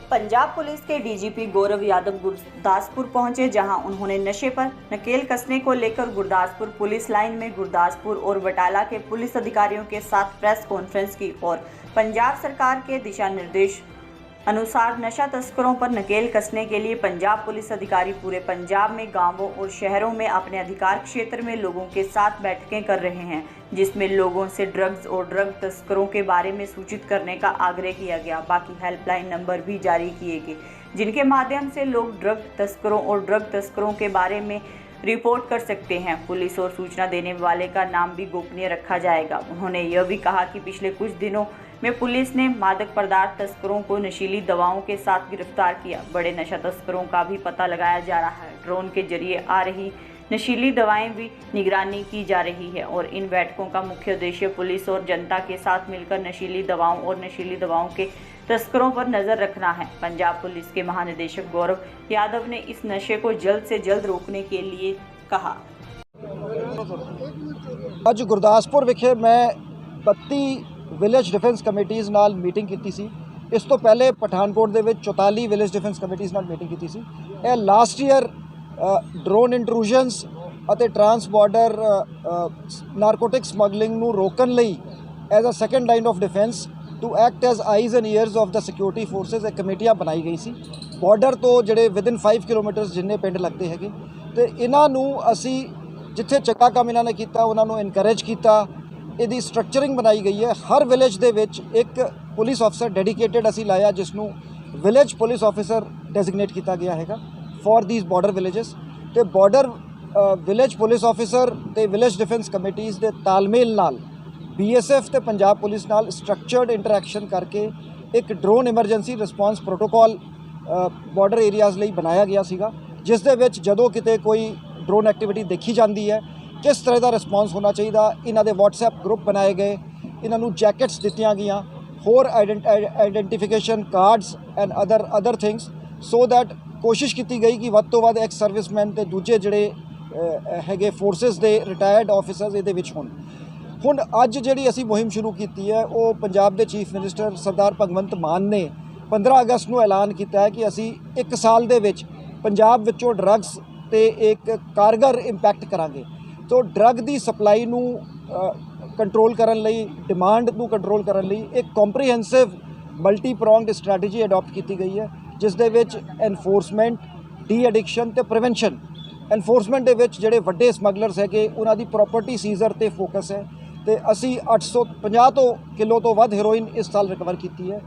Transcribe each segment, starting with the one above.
Punjab police के DGP Gaurav Yadav Gurdaspur पहुंचे, जहां उन्होंने नशे पर नकेल कसने को लेकर गुरदासपुर पुलिस लाइन में गुरदासपुर और बटाला के पुलिस अधिकारियों के साथ प्रेस कॉन्फ्रेंस की और पंजाब सरकार के दिशा निर्देश अनुसार नशा तस्करों पर नकेल कसने के लिए पंजाब पुलिस अधिकारी पूरे पंजाब में गांवों और शहरों में अपने अधिकार क्षेत्र में लोगों के साथ बैठकें कर रहे हैं, जिसमें लोगों से ड्रग्स और ड्रग तस्करों के बारे में सूचित करने का आग्रह किया गया। बाकी हेल्पलाइन नंबर भी जारी किए गए, जिनके माध्यम से लोग ड्रग तस्करों और ड्रग तस्करों के बारे में रिपोर्ट कर सकते हैं। पुलिस और सूचना देने वाले का नाम भी गोपनीय रखा जाएगा। उन्होंने यह भी कहा कि पिछले कुछ दिनों में पुलिस ने मादक पदार्थ तस्करों को नशीली दवाओं के साथ गिरफ्तार किया। बड़े नशा तस्करों का भी पता लगाया जा रहा है। ड्रोन के जरिए आ रही नशीली दवाएं भी निगरानी की जा रही है और इन बैठकों का मुख्य उद्देश्य पुलिस और जनता के साथ मिलकर नशीली दवाओं और नशीली दवाओं के तस्करों पर नजर रखना है। पंजाब पुलिस के महानिदेशक गौरव यादव ने इस नशे को जल्द से जल्द रोकने के लिए कहा। ਅੱਜ ਗੁਰਦਾਸਪੁਰ ਵਿਖੇ मैं 32 ਵਿਲੇਜ ਡਿਫੈਂਸ ਕਮੇਟੀਜ਼ ਨਾਲ ਮੀਟਿੰਗ ਕੀਤੀ ਸੀ। ਇਸ ਤੋਂ ਪਹਿਲੇ ਪਠਾਨਕੋਟ ਦੇ ਵਿੱਚ 44 ਵਿਲੇਜ ਡਿਫੈਂਸ ਕਮੇਟੀਜ਼ ਨਾਲ ਮੀਟਿੰਗ ਕੀਤੀ ਸੀ। ਇਹ ਲਾਸਟ ਈਅਰ ਡਰੋਨ ਇੰਟਰੂਜਨਸ ਅਤੇ ਟਰਾਂਸ ਬਾਰਡਰ ਨਾਰਕੋਟਿਕ ਸਮਗਲਿੰਗ ਨੂੰ ਰੋਕਣ ਲਈ as a second line of defence to act as eyes and ears of the security forces ਇਹ ਕਮੇਟੀਆਂ ਬਣਾਈ ਗਈ ਸੀ। ਬਾਰਡਰ ਤੋਂ ਜਿਹੜੇ ਵਿਦਿਨ 5 ਕਿਲੋਮੀਟਰਸ ਜਿੰਨੇ ਪਿੰਡ ਲੱਗਦੇ ਹੈਗੇ ਤੇ ਇਹਨਾਂ ਨੂੰ ਅਸੀਂ ਜਿੱਥੇ ਚੰਗਾ ਕੰਮ ਇਹਨਾਂ ਨੇ ਕੀਤਾ ਉਹਨਾਂ ਨੂੰ ਇਨਕਰੇਜ ਕੀਤਾ। ਇਹਦੀ ਸਟਰਕਚਰਿੰਗ ਬਣਾਈ ਗਈ ਹੈ। ਹਰ ਵਿਲੇਜ ਦੇ ਵਿੱਚ ਇੱਕ ਪੁਲਿਸ ਅਫਸਰ ਡੈਡੀਕੇਟਿਡ ਅਸੀਂ ਲਾਇਆ, ਜਿਸ ਨੂੰ ਵਿਲੇਜ ਪੁਲਿਸ ਆਫਿਸਰ ਡੈਜ਼ਿਗਨੇਟ ਕੀਤਾ ਗਿਆ ਹੈਗਾ ਫॉर ਥੀਸ ਬਾਰਡਰ ਵਿਲੇजेस। ਤੇ ਬਾਰਡਰ ਵਿਲੇਜ ਪੁਲਿਸ ਆਫਿਸਰ ਤੇ ਵਿਲੇਜ ਡਿਫੈਂਸ ਕਮੇਟੀਜ਼ ਦੇ ਤਾਲਮੇਲ ਨਾਲ BSF ਤੇ ਪੰਜਾਬ ਪੁਲਿਸ ਨਾਲ ਸਟਰਕਚਰਡ ਇੰਟਰੈਕਸ਼ਨ ਕਰਕੇ ਇੱਕ drone emergency response protocol border areas ਲਈ ਬਣਾਇਆ ਗਿਆ ਸੀਗਾ, ਜਿਸ ਦੇ ਵਿੱਚ ਜਦੋਂ ਕਿਤੇ ਕੋਈ ਡਰੋਨ ਐਕਟੀਵਿਟੀ ਦੇਖੀ ਜਾਂਦੀ ਹੈ किस तरह का रिस्पॉन्स होना चाहिए। इन्हों के WhatsApp ग्रुप बनाए गए, इन्हों जैकेट्स दित्तियां गईयां, होर identification cards and other things, so that कोशिश की गई कि वध तो वध एक्स सर्विसमैन ते दूजे जिहड़े हैगे फोर्सिस के रिटायर्ड ऑफिसर्स ये होण। हुण अज जिहड़ी असीं मुहिम शुरू की है वो पंजाब के चीफ मिनिस्टर सरदार भगवंत मान ने 15 अगस्त को ऐलान किया है कि असीं 1 साल दे विच पंजाब विचों ड्रग्स ते एक कारगर इंपैक्ट करांगे। तो ड्रग की सप्लाई नू कंट्रोल करन लई, डिमांड नू कंट्रोल करन लई एक कॉम्प्रीहेंसिव मल्टी प्रॉन्गड स्ट्रैटेजी अडॉप्ट की गई है, जिस दे विच एनफोर्समेंट, डी एडिक्शन ते प्रिवेंशन। एनफोर्समेंट दे विच जिहड़े वड्डे समगलर्स हैगे उन्हां दी प्रॉपर्टी सीजर ते फोकस है। तो असी 850 किलो तो वध हेरोइन इस साल रिकवर की है।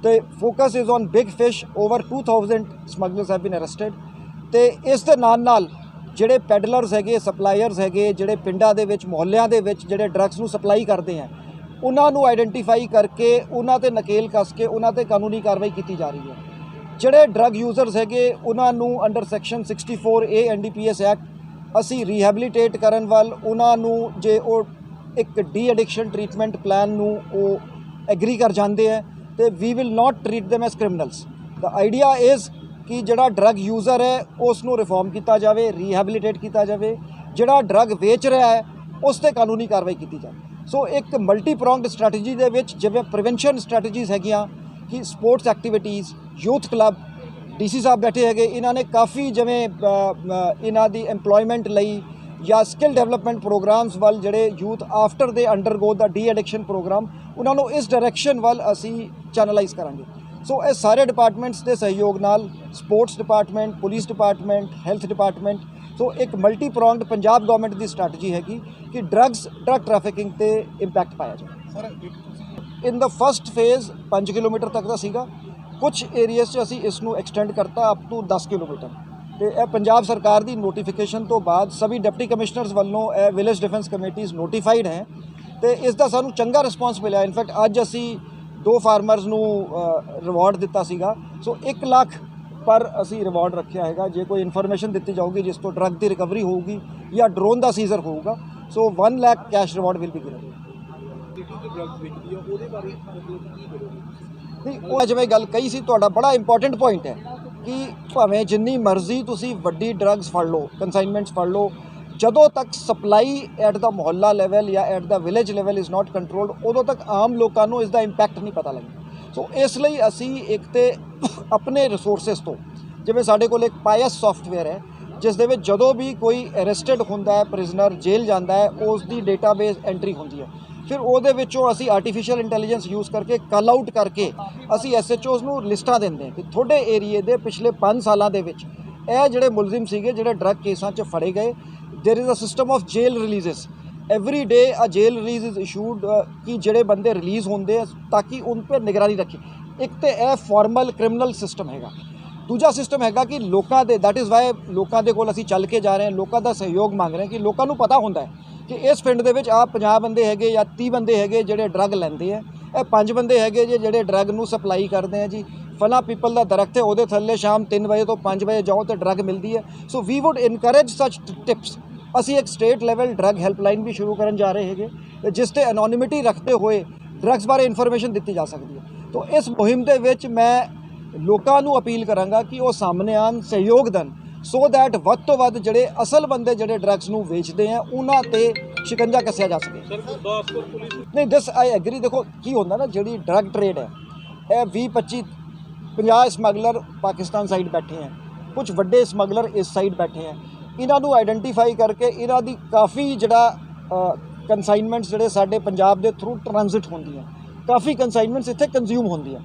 तो focus is on big fish. Over 2000 smugglers have been arrested. तो इस दे नाल ਜਿਹੜੇ ਪੈਡਲਰਸ ਹੈਗੇ, ਸਪਲਾਇਰਸ ਹੈਗੇ, ਜਿਹੜੇ ਪਿੰਡਾਂ ਦੇ ਵਿੱਚ ਮੁਹੱਲਿਆਂ ਦੇ ਵਿੱਚ ਜਿਹੜੇ ਡਰੱਗਸ ਨੂੰ ਸਪਲਾਈ ਕਰਦੇ ਆ, ਉਹਨਾਂ ਨੂੰ ਆਈਡੈਂਟੀਫਾਈ ਕਰਕੇ ਉਹਨਾਂ ਤੇ ਨਕੇਲ ਕੱਸ ਕੇ ਉਹਨਾਂ ਤੇ ਕਾਨੂੰਨੀ ਕਾਰਵਾਈ ਕੀਤੀ ਜਾ ਰਹੀ ਹੈ। ਜਿਹੜੇ ਡਰੱਗ ਯੂਜ਼ਰਸ ਹੈਗੇ ਉਹਨਾਂ ਨੂੰ under section 64A NDPS act ਅਸੀਂ ਰੀਹੈਬਿਲਿਟੇਟ ਕਰਨ ਵੱਲ ਉਹਨਾਂ ਨੂੰ ਜੇ ਉਹ ਇੱਕ ਡੀ ਐਡਿਕਸ਼ਨ ਟ੍ਰੀਟਮੈਂਟ ਪਲਾਨ ਨੂੰ ਉਹ ਐਗਰੀ ਕਰ ਜਾਂਦੇ ਹੈ ਤੇ we will not treat them as criminals। The idea is कि जिहड़ा ड्रग यूज़र है उसनूं रिफॉर्म किया जाए, रीहैबिलिटेट किया जाए, जिहड़ा ड्रग वेच रहा है उस ते कानूनी कार्रवाई की जाए। सो एक मल्टी प्रॉन्गड स्ट्रैटेजी दे विच जिवें प्रिवेंशन स्ट्रैटेजीज़ हैगियां कि sports activities, youth club, DC साहब बैठे हैगे, इन्हां ने काफ़ी जिवें इन्हां दी एम्पलॉयमेंट लई या स्किल डेवलपमेंट प्रोग्राम्स वाल जिहड़े youth after they undergo the de addiction program उन्हां नूं इस डायरैक्शन वाल असीं चैनलाइज़ करांगे। सो ये सारे डिपार्टमेंट्स के सहयोग नाल sports department, police department, health department, so एक मल्टी प्रॉन्गड पंजाब गवर्नमेंट की स्ट्रैटेजी हैगी कि ड्रग ट्रैफिकिंग ते इंपैक्ट पाया जाए। In the first phase 5 kilometre तक का सीगा, कुछ एरियाज असी इसनूं एक्सटेंड करता अप टू 10 किलोमीटर। तो यह पंजाब सरकार की नोटिफिकेशन तो बाद सभी डिप्टी कमिश्नरस वालों विलेज डिफेंस कमेटीज़ नोटिफाइड हैं तो इसका सानूं चंगा रिस्पॉन्स मिला। इनफैक्ट अज असी 2 फार्मर्स नूं रिवॉर्ड दिता सीगा। सो 1 लाख पर असी रिवॉर्ड रखा है। जे कोई इन्फॉर्मेशन दी जाऊगी जिस तो ड्रग की रिकवरी होगी या ड्रोन का सीजर होगा, सो 1 lakh cash reward will be given. नहीं वो जिवें गल कही सी, तुहाडा बड़ा इंपॉर्टेंट पॉइंट है कि भावें जिन्नी मर्जी तुसी वड्डी ड्रग्स फड़ लो, कंसाइनमेंट्स फड़ लो, ਜਦੋਂ तक supply at the Mohalla level या at the village level is not controlled, उदों तक आम लोगों को इसका इंपैक्ट नहीं पता लगता। ਸੋ ਇਸ ਲਈ ਅਸੀਂ ਇੱਕ ਤੇ ਆਪਣੇ ਰਿਸੋਰਸਿਸ ਤੋਂ, ਜਿਵੇਂ ਸਾਡੇ ਕੋਲ ਇੱਕ ਪਾਇਸ ਸੌਫਟਵੇਅਰ ਹੈ ਜਿਸ ਦੇ ਵਿੱਚ ਜਦੋਂ ਵੀ ਕੋਈ ਅਰੈਸਟਡ ਹੁੰਦਾ ਹੈ, ਪ੍ਰਿਜ਼ਨਰ ਜੇਲ੍ਹ ਜਾਂਦਾ ਹੈ, ਉਸ ਦੀ ਡੇਟਾਬੇਸ ਐਂਟਰੀ ਹੁੰਦੀ ਹੈ। ਫਿਰ ਉਹਦੇ ਵਿੱਚੋਂ ਅਸੀਂ ਆਰਟੀਫੀਸ਼ੀਅਲ ਇੰਟੈਲੀਜੈਂਸ ਯੂਜ਼ ਕਰਕੇ ਕਾਲ ਆਊਟ ਕਰਕੇ ਅਸੀਂ SHOs ਨੂੰ ਲਿਸਟਾਂ ਦਿੰਦੇ ਹਾਂ ਕਿ ਤੁਹਾਡੇ ਏਰੀਏ ਦੇ ਪਿਛਲੇ 5 ਸਾਲਾਂ ਦੇ ਵਿੱਚ ਇਹ ਜਿਹੜੇ ਮੁਲਜ਼ਮ ਸੀਗੇ ਜਿਹੜੇ ਡਰੱਗ ਕੇਸਾਂ 'ਚ ਫੜੇ ਗਏ, there is a system of jail releases every day a jail release is issued कि ਜਿਹੜੇ ਬੰਦੇ ਰਿਲੀਜ਼ ਹੁੰਦੇ ਆ ਤਾਂ ਕਿ ਉਨ 'ਤੇ ਨਿਗਰਾਨੀ ਰੱਖੇ। ਇੱਕ ਤੇ ਇਹ ਫਾਰਮਲ ਕ੍ਰਿਮੀਨਲ ਸਿਸਟਮ ਹੈਗਾ। ਦੂਜਾ ਸਿਸਟਮ ਹੈਗਾ ਕਿ ਲੋਕਾਂ ਦੇ, ਦੈਟ ਇਜ਼ ਵਾਈ ਲੋਕਾਂ ਦੇ ਕੋਲ ਅਸੀਂ ਚੱਲ ਕੇ ਜਾ ਰਹੇ ਹਾਂ, ਲੋਕਾਂ ਦਾ ਸਹਿਯੋਗ ਮੰਗ ਰਹੇ ਹਾਂ ਕਿ ਲੋਕਾਂ ਨੂੰ ਪਤਾ ਹੁੰਦਾ ਹੈ ਕਿ ਇਸ ਪਿੰਡ ਦੇ ਵਿੱਚ ਆਹ 50 ਬੰਦੇ ਹੈਗੇ ਜਾਂ 30 ਬੰਦੇ ਹੈਗੇ ਜਿਹੜੇ ਡਰੱਗ ਲੈਂਦੇ ਆ, ਇਹ 5 ਬੰਦੇ ਹੈਗੇ ਜਿਹੜੇ ਡਰੱਗ ਨੂੰ ਸਪਲਾਈ ਕਰਦੇ ਆ ਜੀ। ਫਲਾ ਪੀਪਲ ਦਾ ਦਰਖਤ ਹੈ, ਉਹਦੇ ਥੱਲੇ ਸ਼ਾਮ 3 ਵਜੇ ਤੋਂ 5 ਵਜੇ ਜਾਓ ਤਾਂ ਡਰੱਗ ਮਿਲਦੀ ਹੈ। ਸੋ ਵੀ ਵੁੱਡ ਇਨਕਰੇਜ ਸੱਚ ਟਿप्स। ਅਸੀਂ ਇੱਕ ਸਟੇਟ ਲੈਵਲ ਡਰੱਗ ਹੈਲਪਲਾਈਨ ਵੀ ਸ਼ੁਰੂ ਕਰਨ ਜਾ ਰਹੇ ਹੈਗੇ ਜਿਸ 'ਤੇ ਐਨੋਨਿਮਿਟੀ ਰੱਖਦੇ ਹੋਏ ਡਰੱਗਸ ਬਾਰੇ ਇਨਫੋਰਮੇਸ਼ਨ ਦਿੱਤੀ ਜਾ ਸਕਦੀ ਹੈ। ਤਾਂ ਇਸ ਮੁਹਿੰਮ ਦੇ ਵਿੱਚ ਮੈਂ ਲੋਕਾਂ ਨੂੰ ਅਪੀਲ ਕਰਾਂਗਾ ਕਿ ਉਹ ਸਾਹਮਣੇ ਆਉਣ, ਸਹਿਯੋਗ ਦੇਣ, ਸੋ ਦੈਟ ਵੱਧ ਤੋਂ ਵੱਧ ਜਿਹੜੇ ਅਸਲ ਬੰਦੇ ਜਿਹੜੇ ਡਰੱਗਸ ਨੂੰ ਵੇਚਦੇ ਆ ਉਹਨਾਂ 'ਤੇ ਸ਼ਿਕੰਜਾ ਕੱਸਿਆ ਜਾ ਸਕੇ। ਸਰ ਗੁਰਦਾਸਪੁਰ ਪੁਲਿਸ ਨਹੀਂ ਦਿਸ ਆਈ ਐਗਰੀ। ਦੇਖੋ ਕੀ ਹੁੰਦਾ ਨਾ, ਜਿਹੜੀ ਡਰੱਗ ਟ੍ਰੇਡ ਹੈ ਇਹ 20-25-50 ਸਮਗਲਰ ਪਾਕਿਸਤਾਨ ਸਾਈਡ ਬੈਠੇ ਹੈ, ਕੁਝ ਵੱਡੇ ਸਮਗਲਰ ਇਸ ਸਾਈਡ ਬੈਠੇ ਹੈ। ਇਹਨਾਂ ਨੂੰ ਆਈਡੈਂਟੀਫਾਈ ਕਰਕੇ ਇਹਨਾਂ ਦੀ ਕਾਫੀ ਜਿਹੜਾ ਕੰਸਾਈਨਮੈਂਟਸ ਜਿਹੜੇ ਸਾਡੇ ਪੰਜਾਬ ਦੇ ਥਰੂ ਟ੍ਰਾਂਜ਼ਿਟ ਹੁੰਦੀਆਂ, ਕਾਫੀ ਕੰਸਾਈਨਮੈਂਟਸ ਇੱਥੇ ਕੰਜ਼ਿਊਮ ਹੁੰਦੀਆਂ।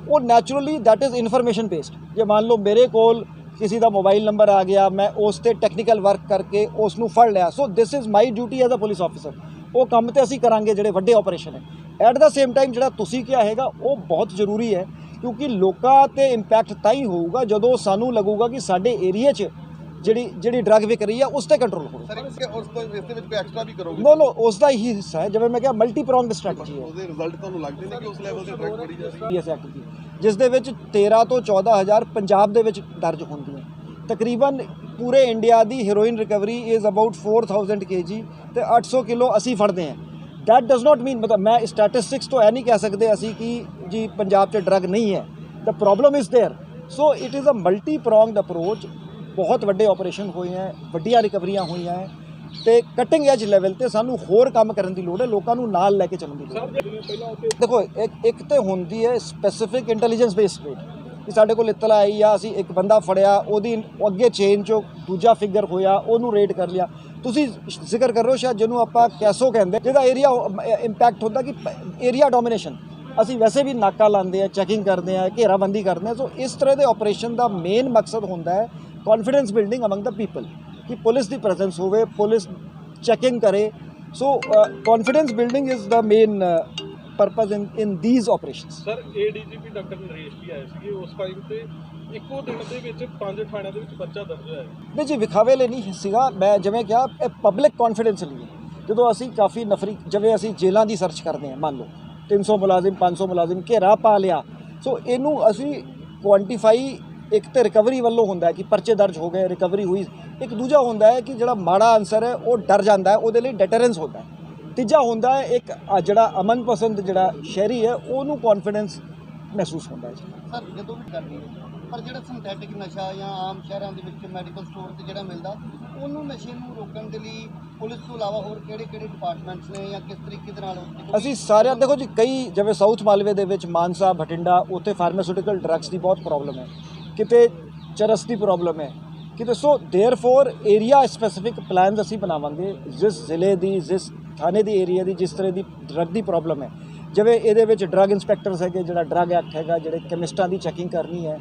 ਉਹ naturally that is information based. ਜੇ ਮੰਨ ਲਓ ਮੇਰੇ ਕੋਲ ਕਿਸੇ ਦਾ ਮੋਬਾਈਲ ਨੰਬਰ ਆ ਗਿਆ, ਮੈਂ ਉਸ 'ਤੇ ਟੈਕਨੀਕਲ ਵਰਕ ਕਰਕੇ ਉਸ ਨੂੰ ਫੜ ਲਿਆ, so this is my duty as a police officer. ਉਹ ਕੰਮ ਤੇ ਅਸੀਂ ਕਰਾਂਗੇ ਜਿਹੜੇ ਵੱਡੇ ਆਪਰੇਸ਼ਨ ਹੈ। ਐਟ ਦਾ ਸੇਮ ਟਾਈਮ ਜਿਹੜਾ ਤੁਸੀਂ ਕਿਹਾ ਹੈਗਾ ਉਹ ਬਹੁਤ ਜ਼ਰੂਰੀ ਹੈ, ਕਿਉਂਕਿ ਲੋਕਾਂ 'ਤੇ ਇੰਪੈਕਟ ਤਾਂ ਹੀ ਹੋਊਗਾ ਜਦੋਂ ਸਾਨੂੰ ਲੱਗੂਗਾ ਕਿ ਸਾਡੇ ਏਰੀਆ 'ਚ ਜਿਹੜੀ ਡਰੱਗ ਵਿਕ ਰਹੀ ਹੈ ਉਸ 'ਤੇ ਕੰਟਰੋਲ ਹੋਵੇ। ਸਰ ਇਸ ਦੇ ਵਿੱਚ ਕੋਈ ਐਕਸਟਰਾ ਵੀ ਕਰੋਗੇ? ਨੋ ਉਸ ਦਾ ਹੀ ਹਿੱਸਾ ਹੈ, ਜਿਵੇਂ ਮੈਂ ਕਿਹਾ ਮਲਟੀ ਪ੍ਰੋਂਗਡ ਸਟ੍ਰੈਟਜੀ ਹੈ। ਉਹਦੇ ਰਿਜ਼ਲਟ ਤੁਹਾਨੂੰ ਲੱਗਦੇ ਨੇ ਕਿ ਉਸ ਲੈਵਲ ਤੇ ਡਰੱਗ ਫੜੀ ਜਾ ਰਹੀ ਹੈ? ਇਸ ਐਕਟ ਦੀ ਜਿਸ ਦੇ ਵਿੱਚ 13 ਤੋਂ 14 ਹਜ਼ਾਰ ਪੰਜਾਬ ਦੇ ਵਿੱਚ ਦਰਜ ਹੁੰਦੀਆਂ। ਤਕਰੀਬਨ ਪੂਰੇ ਇੰਡੀਆ ਦੀ heroin recovery is about 4000 kg ਤੇ 800 ਕਿਲੋ ਅਸੀਂ ਫੜਦੇ ਹਾਂ। ਦੈਟ ਡਜ਼ ਨਾਟ ਮੀਨ, ਮਤਲਬ ਮੈਂ ਸਟੈਟਿਸਟਿਕਸ ਤੋਂ ਇਹ ਨਹੀਂ ਕਹਿ ਸਕਦੇ ਅਸੀਂ ਕਿ ਜੀ ਪੰਜਾਬ 'ਚ ਡਰੱਗ ਨਹੀਂ ਹੈ। The problem is there. So it is a multi pronged approach. ਬਹੁਤ ਵੱਡੇ ਆਪਰੇਸ਼ਨ ਹੋਏ ਹੈ, ਵੱਡੀਆਂ ਰਿਕਵਰੀਆਂ ਹੋਈਆਂ ਹੈ ਤੇ ਕਟਿੰਗ ਐਜ ਲੈਵਲ ਤੇ ਸਾਨੂੰ ਹੋਰ ਕੰਮ ਕਰਨ ਦੀ ਲੋੜ ਹੈ, ਲੋਕਾਂ ਨੂੰ ਨਾਲ ਲੈ ਕੇ ਚੱਲਣ ਦੀ ਲੋੜ ਹੈ। ਦੇਖੋ ਇੱਕ ਤੇ ਹੁੰਦੀ ਹੈ ਸਪੈਸੀਫਿਕ ਇੰਟੈਲੀਜੈਂਸ ਬੇਸਡ ਰੇਟ ਕਿ ਸਾਡੇ ਕੋਲ ਇਤਲਾ ਆਈ ਆ, ਅਸੀਂ ਇੱਕ ਬੰਦਾ ਫੜਿਆ, ਉਹਦੀ ਅੱਗੇ ਚੇਨ 'ਚੋਂ ਦੂਜਾ ਫਿਗਰ ਹੋਇਆ, ਉਹਨੂੰ ਰੇਡ ਕਰ ਲਿਆ। ਤੁਸੀਂ ਜ਼ਿਕਰ ਕਰ ਰਹੇ ਹੋ ਸ਼ਾਇਦ ਜਿਹਨੂੰ ਆਪਾਂ ਕੈਸੋ ਕਹਿੰਦੇ, ਜਿਹਦਾ ਏਰੀਆ ਇੰਪੈਕਟ ਹੁੰਦਾ ਕਿ ਏਰੀਆ ਡੋਮੀਨੇਸ਼ਨ। ਅਸੀਂ ਵੈਸੇ ਵੀ ਨਾਕਾ ਲਾਉਂਦੇ ਆ, ਚੈਕਿੰਗ ਕਰਦੇ ਆ, ਘੇਰਾਬੰਦੀ ਕਰਦੇ ਆ। ਸੋ ਇਸ ਤਰ੍ਹਾਂ ਦੇ ਆਪਰੇਸ਼ਨ ਦਾ ਮੇਨ ਮਕਸਦ ਹੁੰਦਾ ਹੈ confidence building among the people कि पुलिस की प्रेजेंस होवे, पुलिस चेकिंग करे। सो confidence building is the main purpose in these operations. Sir ADGP doctor Naresh भी आए थे उस टाइम पे ਇੱਕੋ ਦਿਨ ਦੇ ਵਿੱਚ 5 ਥਾਣਿਆਂ ਦੇ ਵਿੱਚ ਪਰਚਾ ਦਰਜ ਹੋਇਆ। नहीं जी विखावे ਲਈ ਨਹੀਂ ਸੀਗਾ, ਮੈਂ ਜਿਵੇਂ ਕਿਹਾ ਇਹ ਪਬਲਿਕ ਕੌਨਫੀਡੈਂਸ ਲਈ ਹੈ। ਜਦੋਂ ਅਸੀਂ ਕਾਫੀ ਨਫਰੀ, ਜਿਵੇਂ ਅਸੀਂ ਜੇਲ੍ਹਾਂ ਦੀ ਸਰਚ ਕਰਦੇ ਹਾਂ, ਮੰਨ ਲਓ 300 ਮੁਲਾਜ਼ਮ 500 ਮੁਲਾਜ਼ਮ ਘੇਰਾ ਪਾ ਲਿਆ, ਸੋ ਇਹਨੂੰ ਅਸੀਂ ਕੁਆਂਟੀਫਾਈ ਇੱਕ ਤੇ ਰਿਕਵਰੀ ਵੱਲੋਂ ਹੁੰਦਾ ਕਿ ਪਰਚੇ ਦਰਜ ਹੋ ਗਏ, ਰਿਕਵਰੀ ਹੋਈ। ਇੱਕ ਦੂਜਾ ਹੁੰਦਾ ਹੈ ਕਿ ਜਿਹੜਾ ਮਾੜਾ ਆਨਸਰ ਹੈ ਉਹ ਡਰ ਜਾਂਦਾ ਹੈ, ਉਹਦੇ ਲਈ ਡੈਟਰੈਂਸ ਹੁੰਦਾ ਹੈ। ਤੀਜਾ ਹੁੰਦਾ ਹੈ ਇੱਕ ਜਿਹੜਾ ਅਮਨ ਪਸੰਦ ਜਿਹੜਾ ਸ਼ਹਿਰੀ ਹੈ ਉਹਨੂੰ ਕੌਨਫੀਡੈਂਸ ਮਹਿਸੂਸ ਹੁੰਦਾ ਹੈ। ਸਰ ਜਦੋਂ ਵੀ ਕਰਨੀ ਹੈ, ਪਰ ਜਿਹੜਾ ਸਿੰਥੈਟਿਕ ਨਸ਼ਾ ਜਾਂ ਆਮ ਸ਼ਹਿਰਾਂ ਦੇ ਵਿੱਚ ਮੈਡੀਕਲ ਸਟੋਰ ਤੇ ਜਿਹੜਾ ਮਿਲਦਾ, ਉਹਨੂੰ ਨਸ਼ੇ ਨੂੰ ਰੋਕਣ ਦੇ ਲਈ ਪੁਲਿਸ ਤੋਂ ਇਲਾਵਾ ਹੋਰ ਕਿਹੜੇ ਡਿਪਾਰਟਮੈਂਟਸ ਨੇ ਜਾਂ ਕਿਸ ਤਰੀਕੇ ਦੇ ਨਾਲ ਅਸੀਂ ਸਾਰਿਆਂ, ਦੇਖੋ ਜੀ ਕਈ ਜਿਵੇਂ ਸਾਊਥ ਮਾਲਵੇ ਦੇ ਵਿੱਚ ਮਾਨਸਾ, ਬਠਿੰਡਾ, ਉੱਥੇ ਫਾਰਮਾਸਿਊਟੀਕਲ ਡਰੱਗਸ ਦੀ ਬਹੁਤ ਪ੍ਰੋਬਲਮ ਹੈ, ਕਿਤੇ ਚਰਸ ਦੀ ਪ੍ਰੋਬਲਮ ਹੈ ਕਿਤੇ। ਸੋ ਦੇਅਰਫੋਰ ਏਰੀਆ ਸਪੈਸੀਫਿਕ ਪਲਾਨਸ ਅਸੀਂ ਬਣਾਵਾਂਗੇ ਜਿਸ ਜ਼ਿਲ੍ਹੇ ਦੀ, ਜਿਸ ਥਾਣੇ ਦੀ ਏਰੀਆ ਦੀ ਜਿਸ ਤਰ੍ਹਾਂ ਦੀ ਡਰੱਗ ਦੀ ਪ੍ਰੋਬਲਮ ਹੈ। ਜਿਵੇਂ ਇਹਦੇ ਵਿੱਚ ਡਰੱਗ ਇੰਸਪੈਕਟਰਸ ਹੈਗੇ, ਜਿਹੜਾ ਡਰੱਗ ਐਕਟ ਹੈਗਾ, ਜਿਹੜੇ ਕੈਮਿਸਟਾਂ ਦੀ ਚੈਕਿੰਗ ਕਰਨੀ ਹੈ,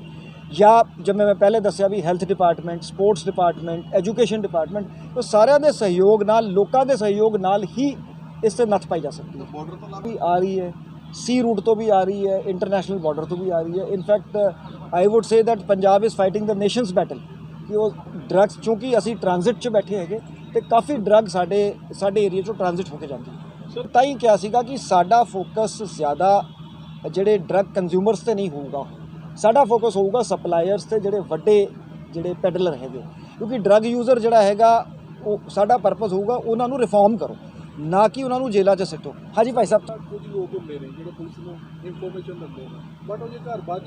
ਜਾਂ ਜਿਵੇਂ ਮੈਂ ਪਹਿਲੇ ਦੱਸਿਆ ਵੀ health department, sports department, education department, ਉਹ ਸਾਰਿਆਂ ਦੇ ਸਹਿਯੋਗ ਨਾਲ, ਲੋਕਾਂ ਦੇ ਸਹਿਯੋਗ ਨਾਲ ਹੀ ਇਸ 'ਤੇ ਨੱਥ ਪਾਈ ਜਾ ਸਕਦੀ ਹੈ। ਬਾਰਡਰ ਤੋਂ ਵੀ ਆ ਰਹੀ ਹੈ, सी रूट तो भी आ रही है, इंटरनेशनल बॉर्डर तो भी आ रही है। In fact I would say that Punjab is fighting the Nations battle कि वो ड्रग्स, चूँकि असी ट्रांजिट च बैठे है तो काफ़ी ड्रग साढ़े एरिए चों ट्रांजिट होकर जाती। तां ही क्या सीगा कि साडा फोकस ज़्यादा जिहड़े ड्रग कंज्यूमर्स ते नहीं होऊगा, साडा फोकस होऊगा सप्लायर्स ते जिहड़े वड्डे जिहड़े पैडलर हैगे, क्योंकि ड्रग यूज़र जिहड़ा हैगा वो साडा पर्पस होऊगा उन्हां नूं रिफॉर्म करो, ना कि उन्होंने जेलों 'ਚ सिटो। हाँ जी भाई साहब, ਕੁਝ ਲੋਕ ਹੁੰਦੇ ਨੇ ਜਿਹੜੇ ਪੁਲਿਸ ਨੂੰ ਇਨਫੋਰਮੇਸ਼ਨ ਦਿੰਦੇ ਨੇ, ਬਟ ਉਹ ਜੇ ਘਰ ਬਾਅਦ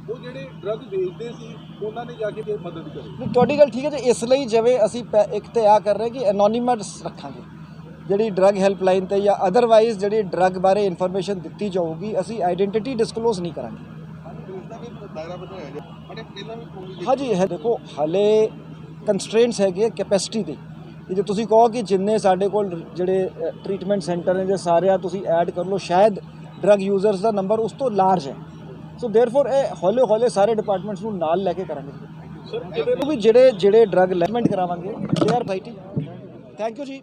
ਉਹ ਜਿਹੜੇ ਡਰੱਗ ਵੇਚਦੇ ਸੀ ਉਹਨਾਂ ਨੇ ਜਾ ਕੇ ਮਦਦ ਕਰੀ। ਤੁਹਾਡੀ ਗੱਲ ਠੀਕ ਹੈ ਜੀ। ਇਸ ਲਈ ਜਿਵੇਂ ਅਸੀਂ ਇੱਕ ਤੇ ਆ ਕਰ ਰਹੇ ਕਿ ਐਨੋਨਿਮਸ ਰੱਖਾਂਗੇ ਜਿਹੜੀ ਡਰੱਗ ਹੈਲਪਲਾਈਨ ਤੇ ਜਾਂ ਅਦਰਵਾਈਜ਼ ਜਿਹੜੀ ਡਰੱਗ ਬਾਰੇ ਇਨਫੋਰਮੇਸ਼ਨ ਦਿੱਤੀ ਜਾਊਗੀ ਅਸੀਂ ਆਈਡੈਂਟੀਟੀ ਡਿਸਕਲੋਜ਼ ਨਹੀਂ ਕਰਾਂਗੇ। ਹਾਂਜੀ ਹੈ, ਦੇਖੋ ਹਾਲੇ ਕੰਸਟ੍ਰੇਂਟਸ ਹੈਗੇ ਕੈਪੈਸਿਟੀ ਦੇ, ਜੇ ਤੁਸੀਂ ਕਹੋ ਕਿ ਜਿੰਨੇ ਸਾਡੇ ਕੋਲ ਜਿਹੜੇ ਟ੍ਰੀਟਮੈਂਟ ਸੈਂਟਰ ਨੇ ਜੇ ਸਾਰਿਆਂ ਤੁਸੀਂ ਐਡ ਕਰ ਲਓ ਸ਼ਾਇਦ ਡਰੱਗ ਯੂਜ਼ਰਸ ਦਾ ਨੰਬਰ ਉਸ ਤੋਂ ਲਾਰਜ ਹੈ। ਸੋ ਦੇਅਰਫੋਰ ਇਹ ਹੌਲੇ ਹੌਲੇ ਸਾਰੇ ਡਿਪਾਰਟਮੈਂਟਸ ਨੂੰ ਨਾਲ ਲੈ ਕੇ ਕਰਾਂਗੇ। ਸਰ ਵੀ ਜਿਹੜੇ ਡਰੱਗ ਲੈਮੈਂਟ ਕਰਾਵਾਂਗੇ they are fighting. Thank you ਜੀ।